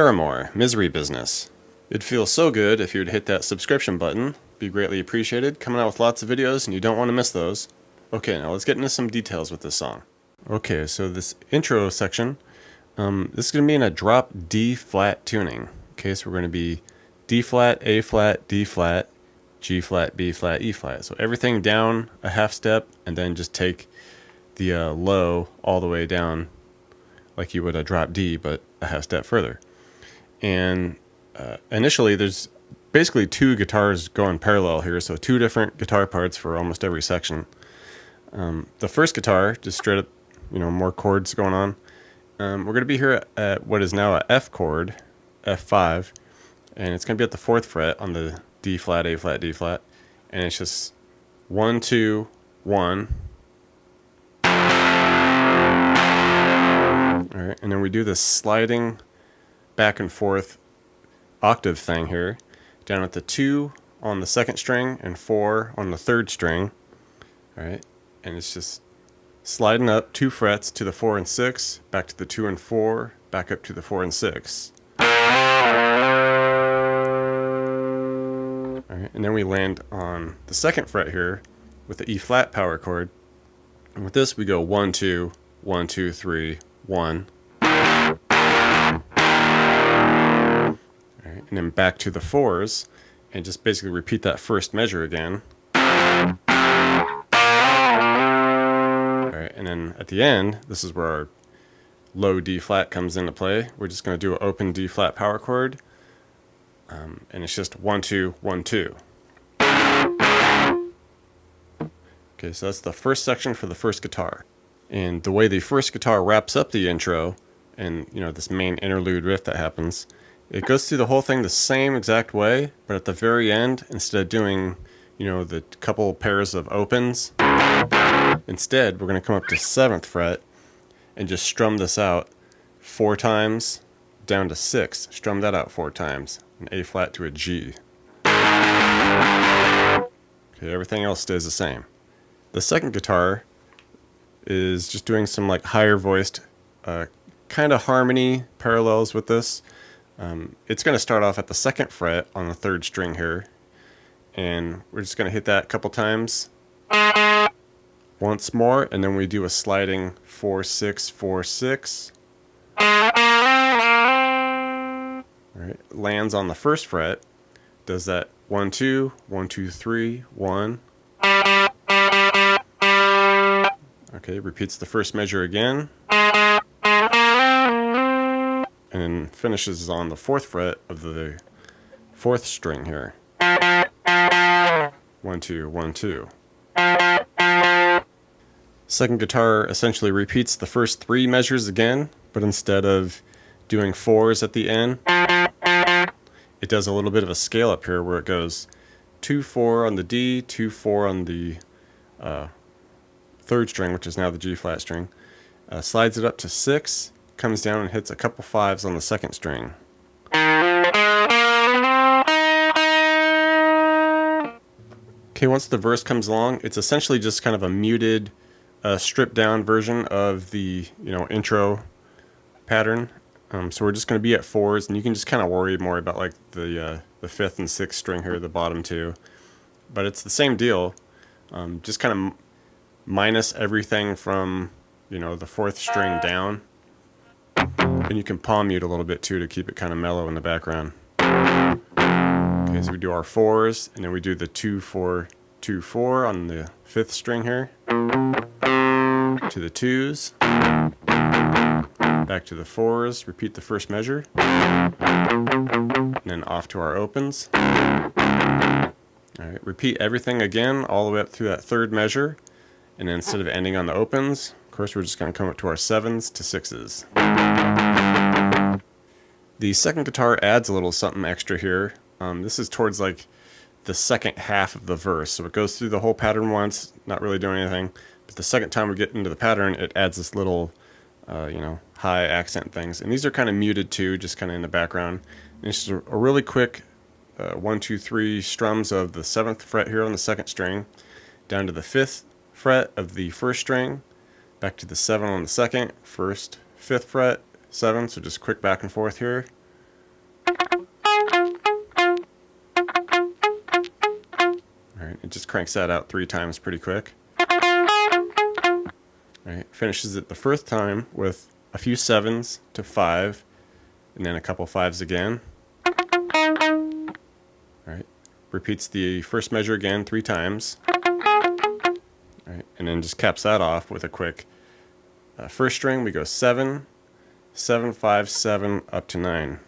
Paramore, Misery Business. It'd feel so good if you'd hit that subscription button. Be greatly appreciated. Coming out with lots of videos and you don't want to miss those. Okay, now let's get into some details with this song. Okay, so this intro section, this is going to be in a drop D flat tuning. Okay, so we're going to be D flat, A flat, D flat, G flat, B flat, E flat. So everything down a half step and then just take the low all the way down like you would a drop D, but a half step further. And initially there's basically two guitars going parallel here, so two different guitar parts for almost every section. The first guitar, just straight up, more chords going on. We're going to be here at what is now a F chord, F5, and it's going to be at the 4th fret on the D flat, A flat, D flat, and it's just 1, 2, 1. Alright, and then we do this sliding back and forth octave thing here, down at the 2 on the 2nd string and 4 on the 3rd string. Alright, and it's just sliding up 2 frets to the 4 and 6, back to the 2 and 4, back up to the 4 and 6. Alright, and then we land on the 2nd fret here with the E flat power chord. And with this we go 1, 2, 1, 2, 3, 1. Alright, and then back to the 4s and just basically repeat that first measure again. Alright, and then at the end, this is where our low D flat comes into play. We're just going to do an open D flat power chord, and it's just 1, 2, 1, 2. Okay, so that's the first section for the first guitar. And the way the first guitar wraps up the intro, and this main interlude riff that happens, it goes through the whole thing the same exact way, but at the very end, instead of doing the couple pairs of opens, instead we're going to come up to 7th fret and just strum this out 4 times down to 6. Strum that out 4 times, an A flat to a G. Okay, everything else stays the same. The second guitar is just doing some higher voiced kind of harmony parallels with this. It's going to start off at the 2nd fret on the 3rd string here, and we're just going to hit that a couple times once more, and then we do a sliding 4, 6, 4, 6. Alright, lands on the 1st fret, does that 1, 2, 1, 2, 3, 1. Okay, repeats the first measure again, and then finishes on the 4th fret of the 4th string here. 1, 2, 1, 2. Second guitar essentially repeats the first 3 measures again, but instead of doing 4s at the end, it does a little bit of a scale up here where it goes 2, 4 on the D, 2, 4 on the 3rd string, which is now the G flat string, slides it up to 6, comes down and hits a couple 5s on the 2nd string. Okay, once the verse comes along, it's essentially just kind of a muted, stripped down version of the intro pattern. So we're just going to be at 4s, and you can just kind of worry more about the 5th and 6th string here, the bottom 2. But it's the same deal, just kind of minus everything from the 4th string down, and you can palm mute a little bit too to keep it kind of mellow in the background. Okay, so we do our 4s, and then we do the 2, 4, 2, 4 on the 5th string here, to the 2s, back to the 4s, repeat the first measure, and then off to our opens. Alright, repeat everything again all the way up through that 3rd measure, and then instead of ending on the opens, of course we're just going to come up to our 7s to 6s. The second guitar adds a little something extra here. This is towards the second half of the verse, so it goes through the whole pattern once, not really doing anything, but the second time we get into the pattern, it adds this little high accent things, and these are kind of muted too, just kind of in the background. And it's just a really quick 1, 2, 3 strums of the 7th fret here on the 2nd string, down to the 5th fret of the 1st string, back to the 7 on the 2nd, 1st, 5th fret, 7, so just quick back and forth here. just cranks that out 3 times pretty quick. Right, finishes it the first time with a few 7s to 5, and then a couple 5s again. Right, repeats the first measure again 3 times. Right, and then just caps that off with a quick first string. We go 7, 7, 5, 7 up to 9.